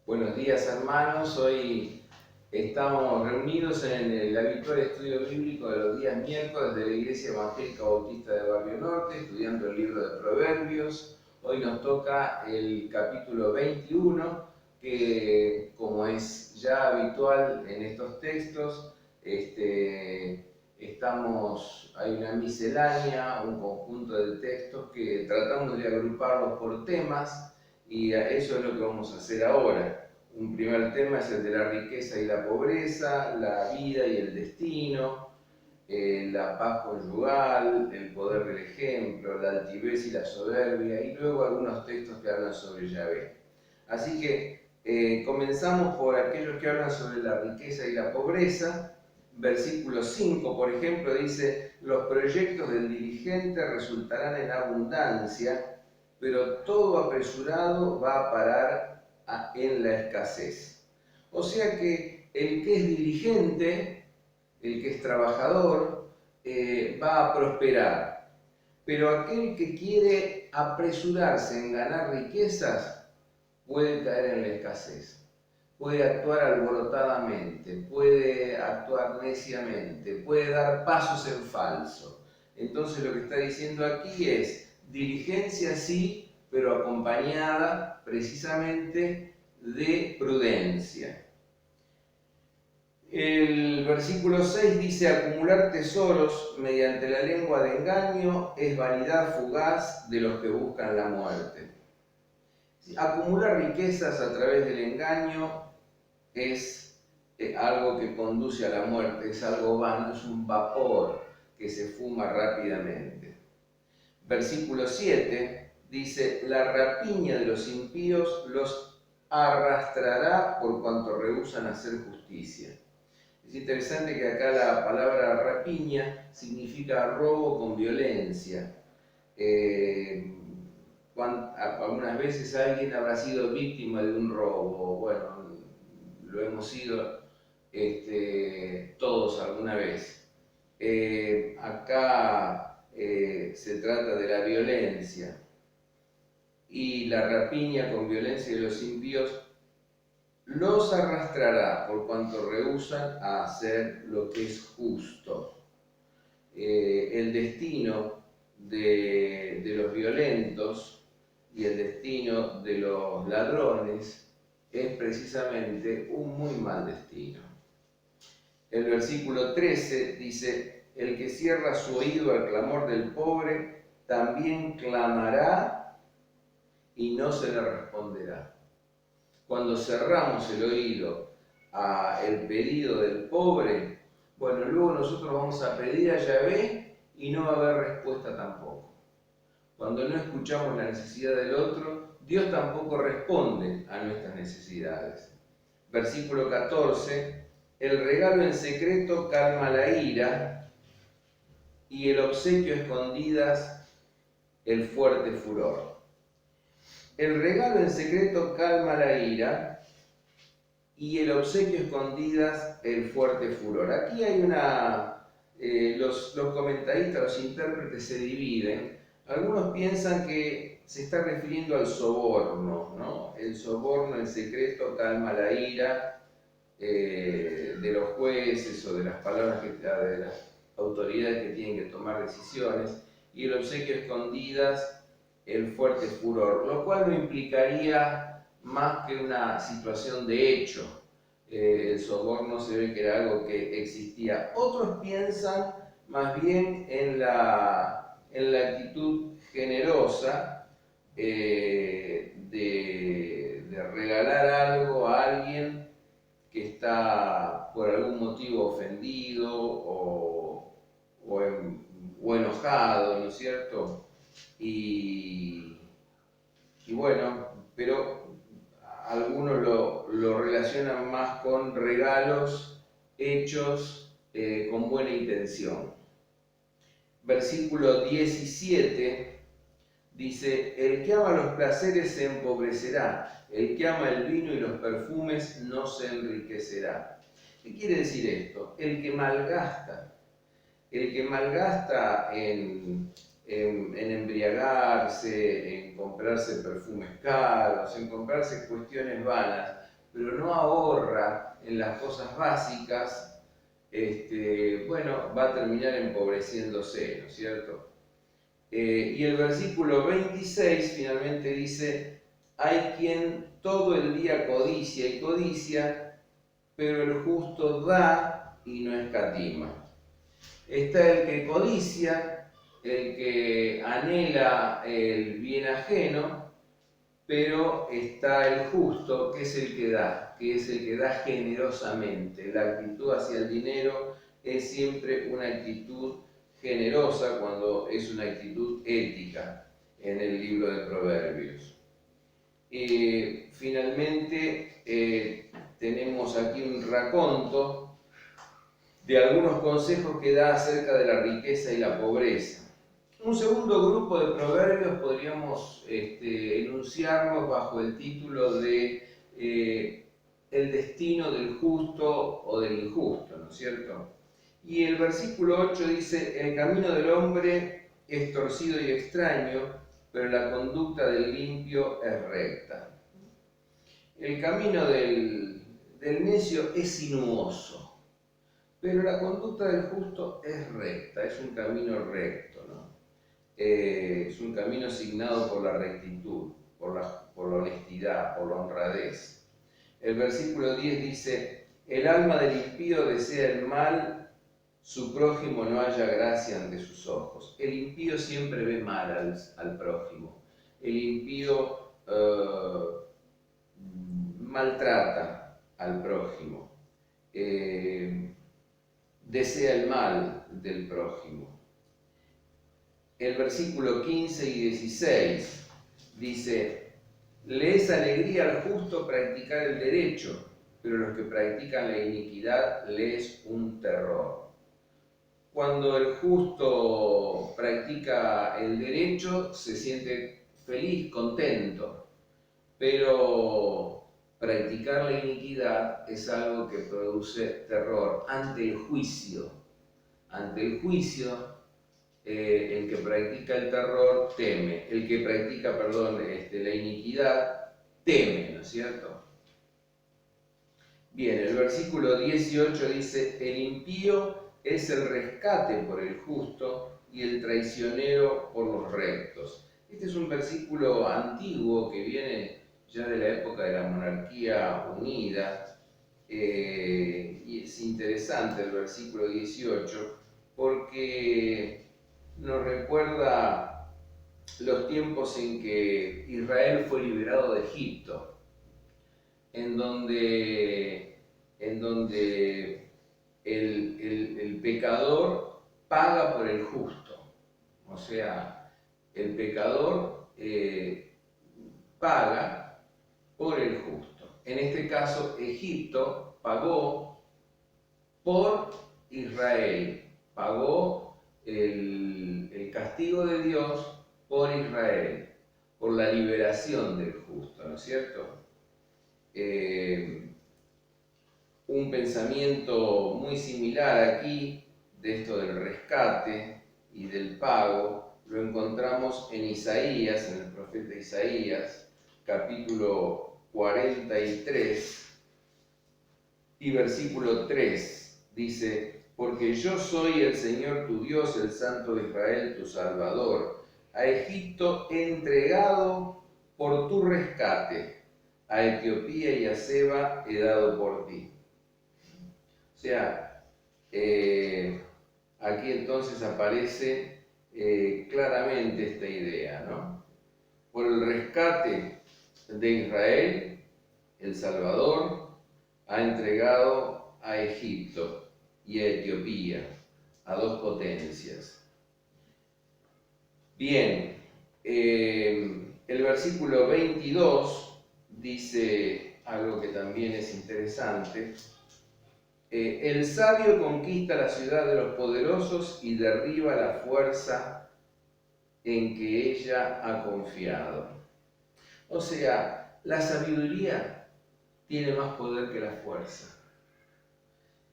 Buenos días, hermanos. Hoy estamos reunidos en el habitual estudio bíblico de los días miércoles de la Iglesia Evangélica Bautista de Barrio Norte, estudiando el libro de Proverbios. Hoy nos toca el capítulo 21, que, como es ya habitual en estos textos, hay una miscelánea, un conjunto de textos que tratamos de agruparlos por temas. Y eso es lo que vamos a hacer ahora. Un primer tema es el de la riqueza y la pobreza, la vida y el destino, la paz conyugal, el poder del ejemplo, la altivez y la soberbia, y luego algunos textos que hablan sobre Yahvé. Así que comenzamos por aquellos que hablan sobre la riqueza y la pobreza. Versículo 5, por ejemplo, dice: los proyectos del diligente resultarán en abundancia, pero todo apresurado va a parar en la escasez. O sea que el que es diligente, el que es trabajador, va a prosperar. Pero aquel que quiere apresurarse en ganar riquezas puede caer en la escasez. Puede actuar alborotadamente, puede actuar neciamente, puede dar pasos en falso. Entonces lo que está diciendo aquí es: diligencia sí, pero acompañada precisamente de prudencia. El versículo 6 dice: acumular tesoros mediante la lengua de engaño es vanidad fugaz de los que buscan la muerte. Acumular riquezas a través del engaño es algo que conduce a la muerte, es algo vano, es un vapor que se fuma rápidamente. Versículo 7 dice: la rapiña de los impíos los arrastrará por cuanto rehúsan hacer justicia. Es interesante que acá la palabra rapiña significa robo con violencia. Algunas veces alguien habrá sido víctima de un robo. Bueno, lo hemos sido todos alguna vez. Acá se trata de la violencia, y la rapiña con violencia de los impíos los arrastrará por cuanto rehúsan a hacer lo que es justo. El destino de los violentos y el destino de los ladrones es precisamente un muy mal destino. El versículo 13 dice: el que cierra su oído al clamor del pobre, también clamará y no se le responderá. Cuando cerramos el oído al pedido del pobre, bueno, luego nosotros vamos a pedir a Yahvé y no va a haber respuesta tampoco. Cuando no escuchamos la necesidad del otro, Dios tampoco responde a nuestras necesidades. Versículo 14: el regalo en secreto calma la ira, y el obsequio a escondidas el fuerte furor. El regalo en secreto calma la ira, y el obsequio a escondidas el fuerte furor. Aquí hay los comentaristas, los intérpretes se dividen. Algunos piensan que se está refiriendo al soborno, ¿no? El soborno en secreto calma la ira de los jueces o de las palabras de las autoridades que tienen que tomar decisiones, y el obsequio a escondidas el fuerte furor, lo cual no implicaría más que una situación de hecho. El soborno se ve que era algo que existía. Otros piensan más bien en la actitud generosa de regalar algo a alguien que está por algún motivo ofendido o enojado, ¿no es cierto? Y bueno, pero algunos lo relacionan más con regalos hechos con buena intención. Versículo 17 dice: el que ama los placeres se empobrecerá, el que ama el vino y los perfumes no se enriquecerá. ¿Qué quiere decir esto? El que malgasta en embriagarse, en comprarse perfumes caros, en comprarse cuestiones vanas, pero no ahorra en las cosas básicas, bueno, va a terminar empobreciéndose, ¿no es cierto? Y el versículo 26 finalmente dice, hay quien todo el día codicia y codicia, pero el justo da y no escatima. Está el que codicia, el que anhela el bien ajeno, pero está el justo, que es el que da generosamente. La actitud hacia el dinero es siempre una actitud generosa cuando es una actitud ética en el libro de Proverbios. Finalmente tenemos aquí un raconto de algunos consejos que da acerca de la riqueza y la pobreza. Un segundo grupo de proverbios podríamos enunciarlos bajo el título de el destino del justo o del injusto, ¿no es cierto? Y el versículo 8 dice, el camino del hombre es torcido y extraño, pero la conducta del limpio es recta. El camino del necio es sinuoso, pero la conducta del justo es recta, es un camino recto, ¿no? Es un camino signado por la rectitud, por la honestidad, por la honradez. El versículo 10 dice, el alma del impío desea el mal, su prójimo no halla gracia ante sus ojos. El impío siempre ve mal al prójimo. El impío maltrata al prójimo. Desea el mal del prójimo. El versículo 15 y 16 dice, le es alegría al justo practicar el derecho, pero los que practican la iniquidad le es un terror. Cuando el justo practica el derecho se siente feliz, contento, pero practicar la iniquidad es algo que produce terror ante el juicio. Ante el juicio, el que practica el terror teme, el que practica, la iniquidad teme, ¿no es cierto? Bien, el versículo 18 dice, el impío es el rescate por el justo y el traicionero por los rectos. Este es un versículo antiguo que viene ya de la época de la monarquía unida, y es interesante el versículo 18 porque nos recuerda los tiempos en que Israel fue liberado de Egipto, en donde el pecador paga por el justo. O sea, el pecador paga por el justo. En este caso, Egipto pagó por Israel, pagó el castigo de Dios por Israel, por la liberación del justo, ¿no es cierto? Un pensamiento muy similar aquí, de esto del rescate y del pago, lo encontramos en Isaías, en el profeta Isaías, capítulo 43 y versículo 3, dice, porque yo soy el Señor tu Dios, el Santo de Israel, tu Salvador. A Egipto he entregado por tu rescate, a Etiopía y a Seba he dado por ti. O sea, aquí entonces aparece claramente esta idea, ¿no? Por el rescate de Israel, el Salvador ha entregado a Egipto y a Etiopía, a dos potencias. Bien, el versículo 22 dice algo que también es interesante. El sabio conquista la ciudad de los poderosos y derriba la fuerza en que ella ha confiado. O sea, la sabiduría tiene más poder que la fuerza.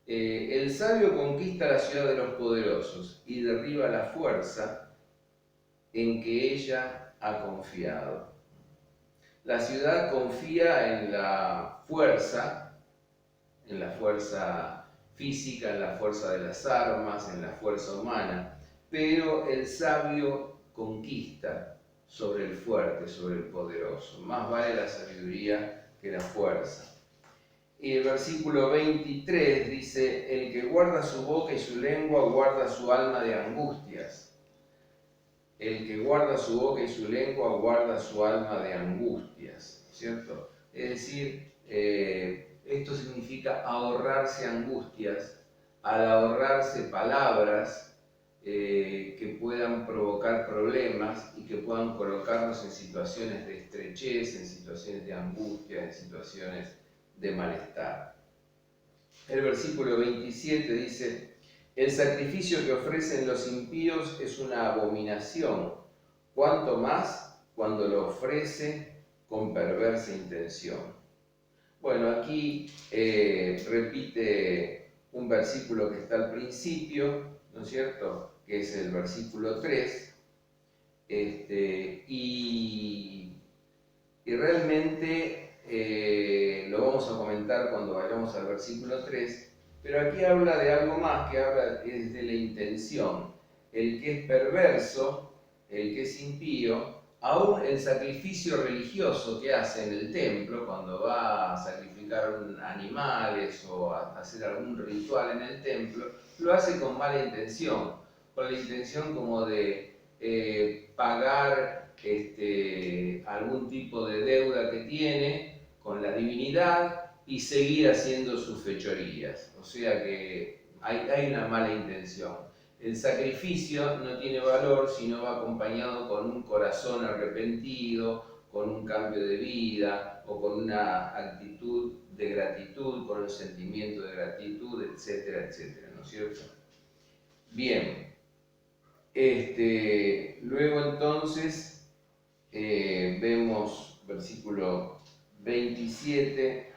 El sabio conquista la ciudad de los poderosos y derriba la fuerza en que ella ha confiado. La ciudad confía en la fuerza física, en la fuerza de las armas, en la fuerza humana, pero el sabio conquista sobre el fuerte, sobre el poderoso. Más vale la sabiduría que la fuerza. Y el versículo 23 dice, el que guarda su boca y su lengua guarda su alma de angustias. El que guarda su boca y su lengua guarda su alma de angustias, ¿cierto? Es decir, esto significa ahorrarse angustias, al ahorrarse palabras que puedan provocar problemas y que puedan colocarnos en situaciones de estrechez, en situaciones de angustia, en situaciones de malestar. El versículo 27 dice, el sacrificio que ofrecen los impíos es una abominación, cuanto más cuando lo ofrece con perversa intención. Bueno, aquí repite un versículo que está al principio, ¿no es cierto?, que es el versículo 3, y realmente lo vamos a comentar cuando vayamos al versículo 3, pero aquí habla de algo más, que habla es de la intención. El que es perverso, el que es impío, aún el sacrificio religioso que hace en el templo, cuando va a sacrificar animales o a hacer algún ritual en el templo, lo hace con mala intención, con la intención como de pagar algún tipo de deuda que tiene con la divinidad y seguir haciendo sus fechorías. O sea que hay una mala intención. El sacrificio no tiene valor si no va acompañado con un corazón arrepentido, con un cambio de vida o con una actitud de gratitud, con un sentimiento de gratitud, etcétera, etcétera, ¿no es cierto? Bien. Luego entonces vemos versículo 27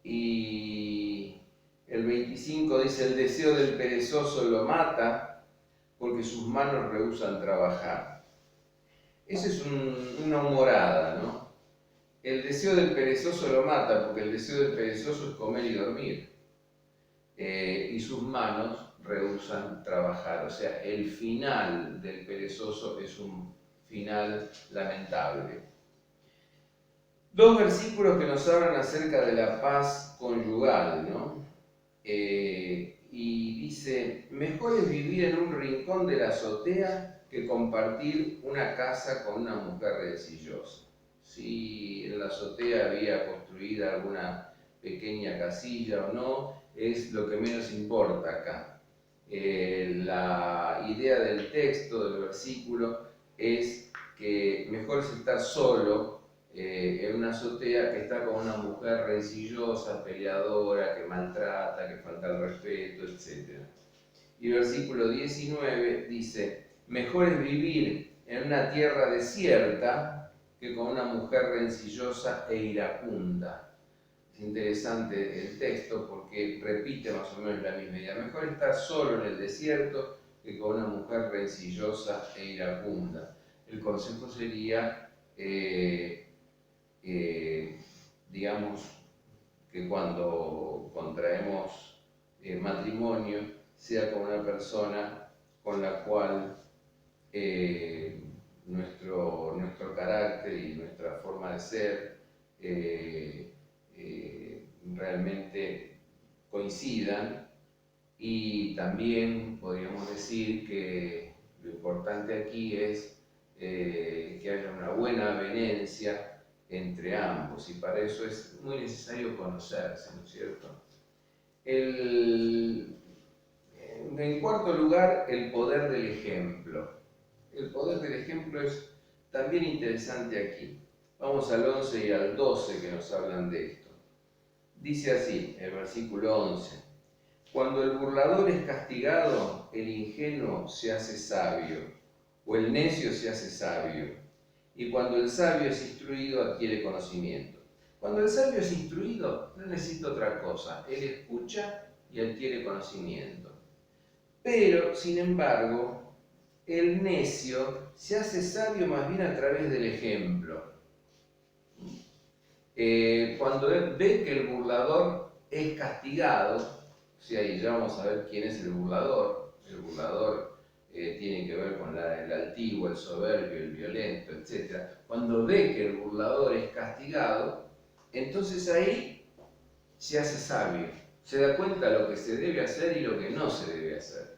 y el 25 dice, el deseo del perezoso lo mata porque sus manos rehúsan trabajar. Esa es una humorada, ¿no? El deseo del perezoso lo mata porque el deseo del perezoso es comer y dormir. Y sus manos rehúsan trabajar. O sea, el final del perezoso es un final lamentable. Dos versículos que nos hablan acerca de la paz conyugal, ¿no? Y dice, mejor es vivir en un rincón de la azotea que compartir una casa con una mujer rencillosa. Si en la azotea había construida alguna pequeña casilla o no, es lo que menos importa acá. La idea del texto, del versículo, es que mejor es estar solo en una azotea que estar con una mujer rencillosa, peleadora, que maltrata, que falta el respeto, etc. Y el versículo 19 dice, mejor es vivir en una tierra desierta que con una mujer rencillosa e iracunda. Es interesante el texto porque repite más o menos la misma idea. Mejor estar solo en el desierto que con una mujer rencillosa e iracunda. El consejo sería, digamos, que cuando contraemos matrimonio sea con una persona con la cual nuestro carácter y nuestra forma de ser realmente coincidan, y también podríamos decir que lo importante aquí es que haya una buena avenencia entre ambos, y para eso es muy necesario conocerse, ¿no es cierto? En cuarto lugar, el poder del ejemplo. El poder del ejemplo es también interesante aquí. Vamos al 11 y al 12 que nos hablan de esto. Dice así, el versículo 11, cuando el burlador es castigado, el ingenuo se hace sabio, o el necio se hace sabio, y cuando el sabio es instruido, adquiere conocimiento. Cuando el sabio es instruido, no necesita otra cosa, él escucha y adquiere conocimiento. Pero, sin embargo, el necio se hace sabio más bien a través del ejemplo. Cuando ve que el burlador es castigado, o sea, y ya vamos a ver quién es el burlador. El burlador tiene que ver con el altivo, el soberbio, el violento, etc. Cuando ve que el burlador es castigado, entonces ahí se hace sabio, se da cuenta de lo que se debe hacer y lo que no se debe hacer.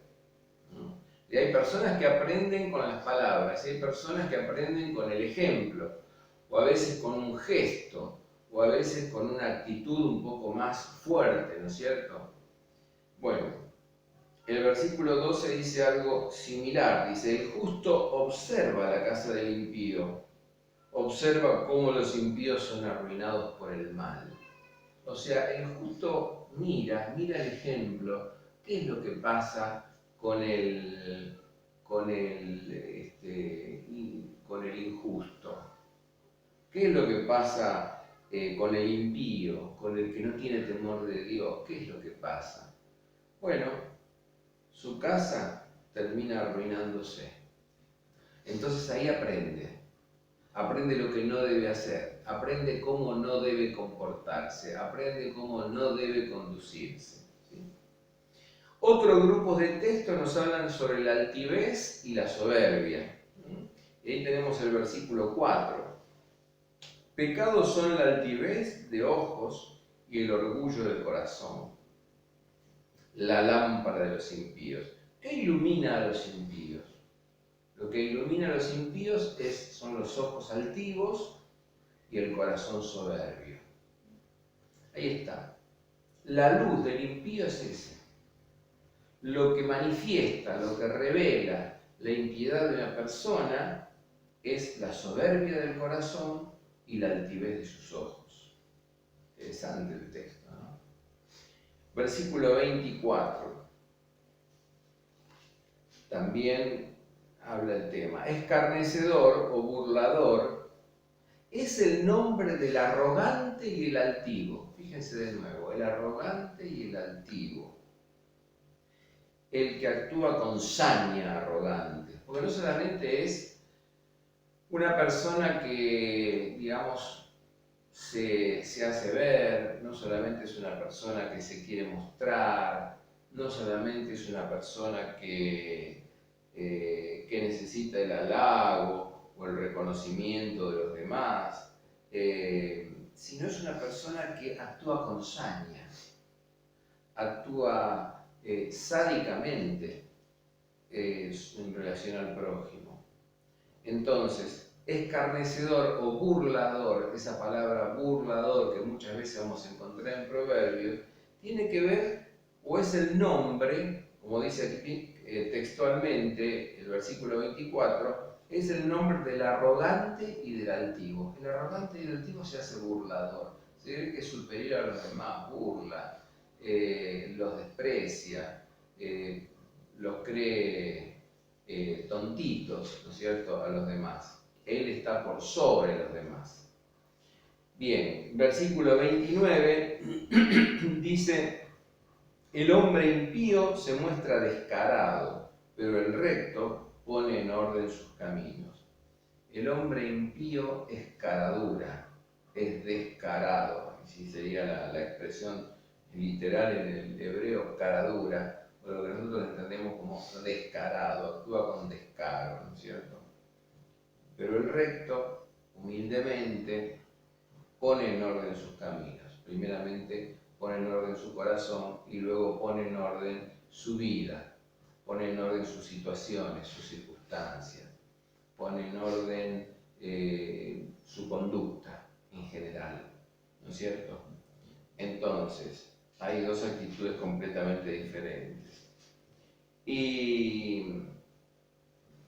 Y hay personas que aprenden con las palabras, y hay personas que aprenden con el ejemplo, o a veces con un gesto, o a veces con una actitud un poco más fuerte, ¿no es cierto? Bueno, el versículo 12 dice algo similar, dice: el justo observa la casa del impío, observa cómo los impíos son arruinados por el mal. O sea, el justo mira el ejemplo, qué es lo que pasa con el injusto, qué es lo que pasa con el impío, con el que no tiene temor de Dios, qué es lo que pasa. Bueno, su casa termina arruinándose. Entonces ahí aprende lo que no debe hacer, aprende cómo no debe comportarse, aprende cómo no debe conducirse. ¿Sí? Otros grupos de textos nos hablan sobre la altivez y la soberbia. Y ahí tenemos el versículo 4. Pecados son la altivez de ojos y el orgullo del corazón, la lámpara de los impíos. ¿Qué ilumina a los impíos? Lo que ilumina a los impíos son los ojos altivos y el corazón soberbio. Ahí está. La luz del impío es ese. Lo que manifiesta, lo que revela la impiedad de una persona es la soberbia del corazón y la altivez de sus ojos. Interesante el texto, ¿no? Versículo 24. También habla el tema. Escarnecedor o burlador es el nombre del arrogante y el altivo. Fíjense de nuevo, el arrogante y el altivo. El que actúa con saña arrogante. Porque no solamente es una persona que, digamos, se hace ver, no solamente es una persona que se quiere mostrar, no solamente es una persona que necesita el halago o el reconocimiento de los demás, sino es una persona que actúa con saña, actúa sádicamente en relación al prójimo. Entonces, escarnecedor o burlador, esa palabra burlador que muchas veces vamos a encontrar en Proverbios, tiene que ver, o es el nombre, como dice aquí textualmente el versículo 24, es el nombre del arrogante y del altivo. El arrogante y el altivo se hace burlador, se cree que es superior a los demás, burla, los desprecia, los cree tontitos, ¿no es cierto?, a los demás. Él está por sobre los demás. Bien, versículo 29 dice: el hombre impío se muestra descarado, pero el recto pone en orden sus caminos. El hombre impío es caradura, es descarado. Así sería la expresión literal en el hebreo, caradura, o lo que nosotros entendemos como descarado, actúa con descaro, ¿no es cierto? Pero el recto, humildemente, pone en orden sus caminos. Primeramente pone en orden su corazón y luego pone en orden su vida, pone en orden sus situaciones, sus circunstancias, pone en orden su conducta en general, ¿no es cierto? Entonces, hay dos actitudes completamente diferentes. Y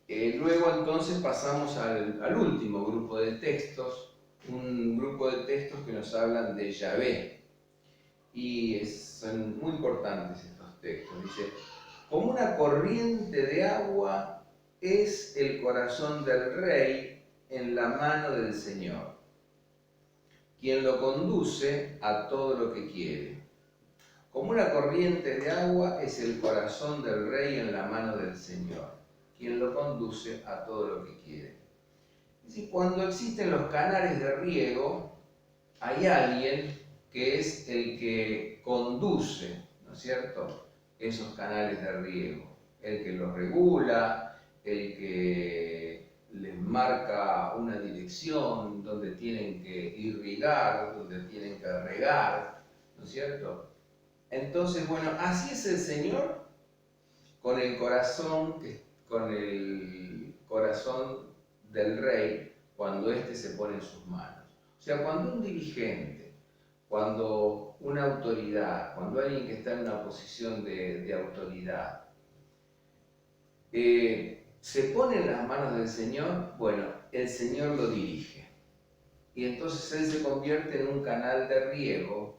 luego entonces pasamos al último grupo de textos, un grupo de textos que nos hablan de Yahvé. Y son muy importantes estos textos. Dice: como una corriente de agua es el corazón del rey en la mano del Señor, quien lo conduce a todo lo que quiere. Como una corriente de agua es el corazón del rey en la mano del Señor, quien lo conduce a todo lo que quiere. Es decir, cuando existen los canales de riego, hay alguien que es el que conduce, ¿no es cierto?, esos canales de riego, el que los regula, el que les marca una dirección donde tienen que irrigar, donde tienen que regar, ¿no es cierto? Entonces, bueno, así es el Señor con el corazón, del rey cuando éste se pone en sus manos. O sea, cuando un dirigente, cuando una autoridad, cuando alguien que está en una posición de autoridad, se pone en las manos del Señor, bueno, el Señor lo dirige. Y entonces él se convierte en un canal de riego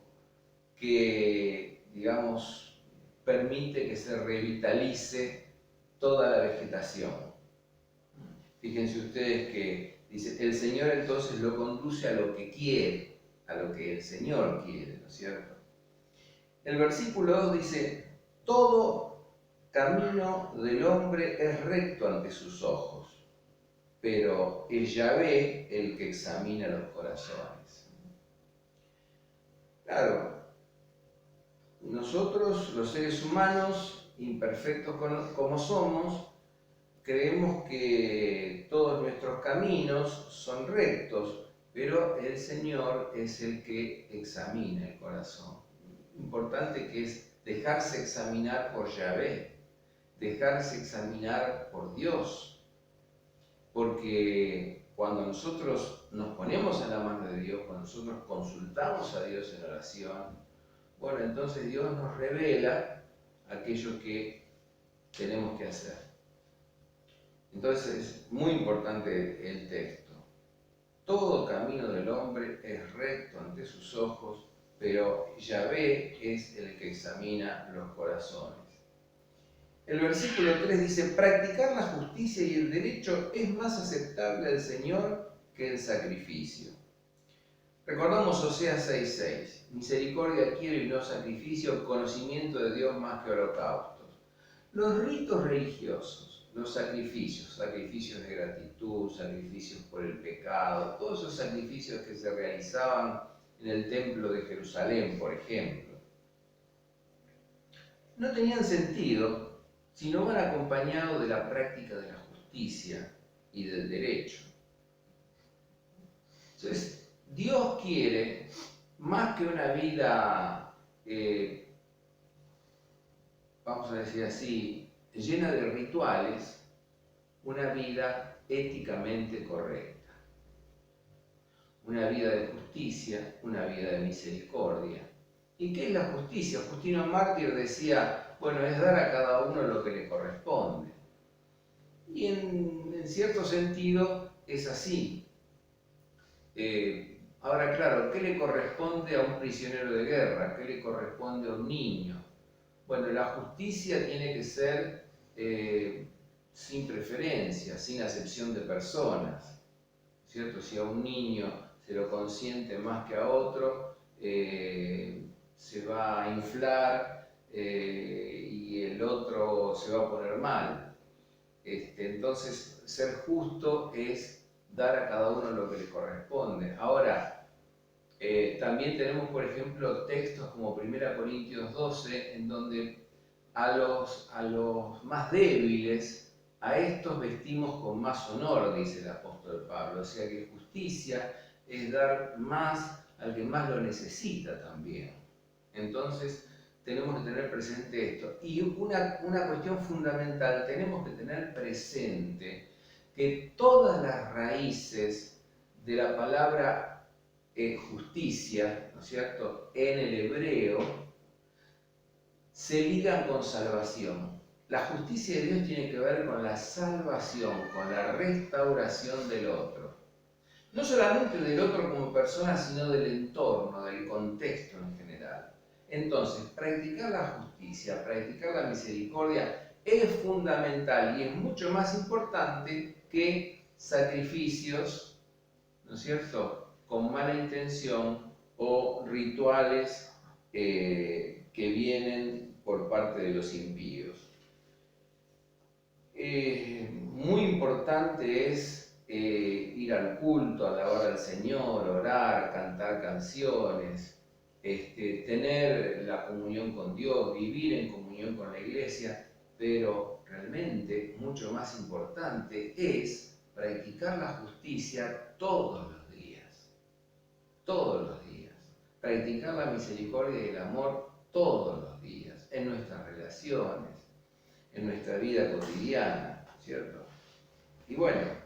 que, digamos, permite que se revitalice toda la vegetación. Fíjense ustedes que dice, el Señor entonces lo conduce a lo que quiere, a lo que el Señor quiere, ¿no es cierto? El versículo 2 dice, todo camino del hombre es recto ante sus ojos, pero es Yahvé el que examina los corazones. Claro, nosotros, los seres humanos, imperfectos como somos, creemos que todos nuestros caminos son rectos, pero el Señor es el que examina el corazón. Importante que es dejarse examinar por Yahvé, dejarse examinar por Dios, porque cuando nosotros nos ponemos en la mano de Dios, cuando nosotros consultamos a Dios en oración, bueno, entonces Dios nos revela aquello que tenemos que hacer. Entonces es muy importante el texto. Todo camino del hombre es recto ante sus ojos, pero Yahvé es el que examina los corazones. El versículo 3 dice, practicar la justicia y el derecho es más aceptable al Señor que el sacrificio. Recordamos Oseas 6:6, misericordia quiero y no sacrificio, conocimiento de Dios más que holocaustos. Los ritos religiosos, los sacrificios de gratitud, sacrificios por el pecado, todos esos sacrificios que se realizaban en el templo de Jerusalén, por ejemplo, no tenían sentido si no van acompañados de la práctica de la justicia y del derecho. Entonces, Dios quiere, más que una vida, vamos a decir así, llena de rituales, una vida éticamente correcta. Una vida de justicia, una vida de misericordia. ¿Y qué es la justicia? Justino Mártir decía, bueno, es dar a cada uno lo que le corresponde. Y en cierto sentido es así. Ahora, claro, ¿qué le corresponde a un prisionero de guerra? ¿Qué le corresponde a un niño? Bueno, la justicia tiene que ser sin preferencia, sin acepción de personas, ¿cierto? Si a un niño se lo consiente más que a otro, se va a inflar y el otro se va a poner mal. Entonces, ser justo es dar a cada uno lo que le corresponde. Ahora, también tenemos, por ejemplo, textos como 1 Corintios 12, en donde a los más débiles, a estos vestimos con más honor, dice el apóstol Pablo. O sea que justicia es dar más al que más lo necesita también. Entonces, tenemos que tener presente esto. Y una cuestión fundamental, tenemos que tener presente que todas las raíces de la palabra justicia, ¿no es cierto?, en el hebreo, se ligan con salvación. La justicia de Dios tiene que ver con la salvación, con la restauración del otro. No solamente del otro como persona, sino del entorno, del contexto en general. Entonces, practicar la justicia, practicar la misericordia es fundamental y es mucho más importante que sacrificios, ¿no es cierto?, con mala intención o rituales que vienen por parte de los impíos. Muy importante es ir al culto, alabar al Señor, orar, cantar canciones, tener la comunión con Dios, vivir en comunión con la iglesia, pero realmente mucho más importante es practicar la justicia todos los días, practicar la misericordia y el amor todos los días, en nuestras relaciones, en nuestra vida cotidiana, ¿cierto? Y bueno,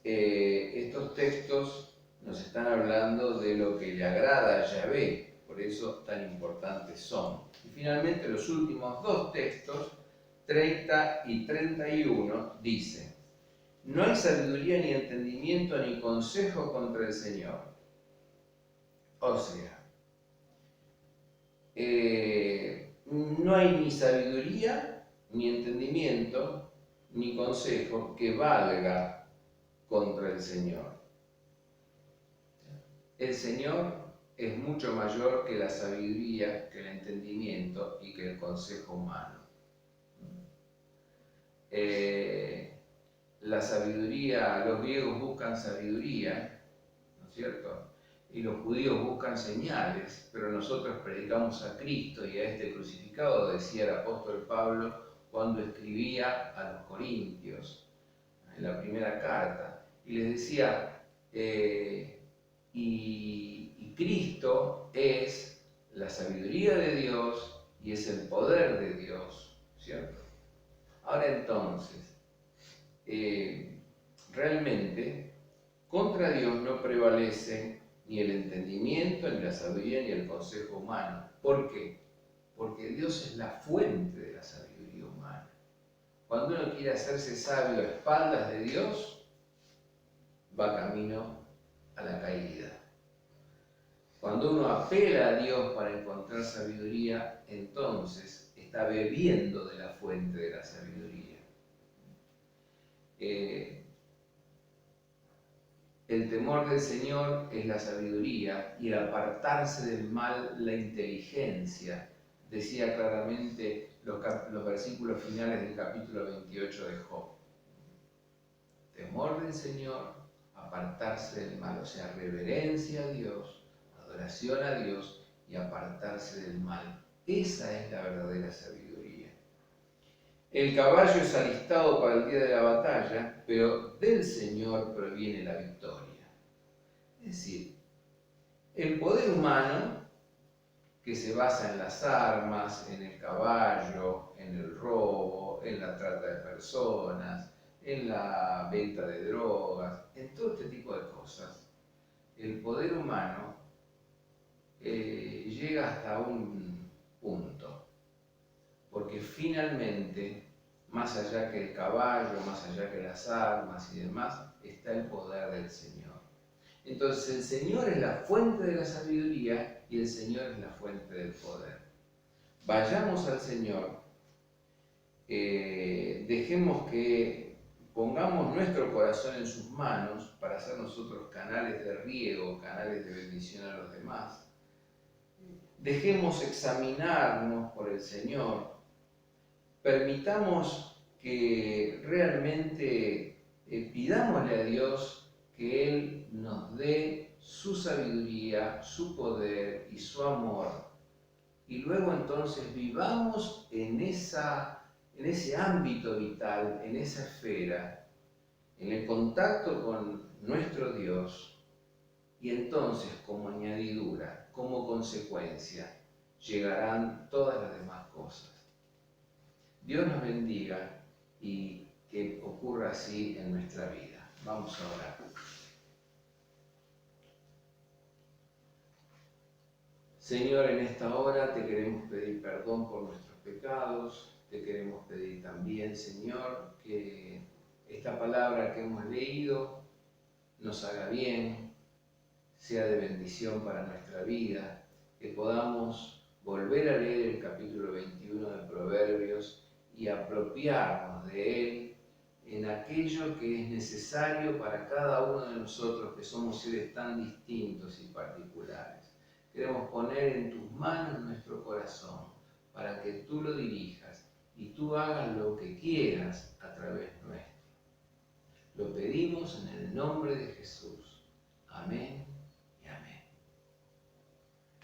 estos textos nos están hablando de lo que le agrada a Yahvé, por eso tan importantes son. Y finalmente los últimos dos textos, 30 y 31, dicen: no hay sabiduría ni entendimiento ni consejo contra el Señor. O sea, no hay ni sabiduría, ni entendimiento, ni consejo que valga contra el Señor. El Señor es mucho mayor que la sabiduría, que el entendimiento y que el consejo humano. La sabiduría, los griegos buscan sabiduría, ¿no es cierto? Y los judíos buscan señales, pero nosotros predicamos a Cristo y a este crucificado, decía el apóstol Pablo cuando escribía a los Corintios, en la primera carta, y les decía, y Cristo es la sabiduría de Dios y es el poder de Dios, ¿cierto? Ahora entonces, realmente contra Dios no prevalece ni el entendimiento, ni la sabiduría, ni el consejo humano. ¿Por qué? Porque Dios es la fuente de la sabiduría humana. Cuando uno quiere hacerse sabio a espaldas de Dios, va camino a la caída. Cuando uno apela a Dios para encontrar sabiduría, entonces está bebiendo de la fuente de la sabiduría. El temor del Señor es la sabiduría y el apartarse del mal la inteligencia, decía claramente los versículos finales del capítulo 28 de Job. Temor del Señor, apartarse del mal, o sea, reverencia a Dios, adoración a Dios y apartarse del mal. Esa es la verdadera sabiduría. El caballo es alistado para el día de la batalla, pero del Señor proviene la victoria. Es decir, el poder humano, que se basa en las armas, en el caballo, en el robo, en la trata de personas, en la venta de drogas, en todo este tipo de cosas, el poder humano llega hasta un punto. Porque finalmente, más allá que el caballo, más allá que las armas y demás, está el poder del Señor. Entonces el Señor es la fuente de la sabiduría y el Señor es la fuente del poder. Vayamos al Señor, dejemos que pongamos nuestro corazón en sus manos para ser nosotros canales de riego, canales de bendición a los demás. Dejemos examinarnos por el Señor. Permitamos que realmente pidámosle a Dios que Él nos dé su sabiduría, su poder y su amor. Y luego entonces vivamos en ese ámbito vital, en esa esfera, en el contacto con nuestro Dios. Y entonces, como añadidura, como consecuencia, llegarán todas las demás cosas. Dios nos bendiga y que ocurra así en nuestra vida. Vamos a orar. Señor, en esta hora te queremos pedir perdón por nuestros pecados. Te queremos pedir también, Señor, que esta palabra que hemos leído nos haga bien, sea de bendición para nuestra vida, que podamos volver a leer el capítulo 21 de Proverbios y apropiarnos de él en aquello que es necesario para cada uno de nosotros, que somos seres tan distintos y particulares. Queremos poner en tus manos nuestro corazón para que tú lo dirijas y tú hagas lo que quieras a través nuestro. Lo pedimos en el nombre de Jesús. Amén.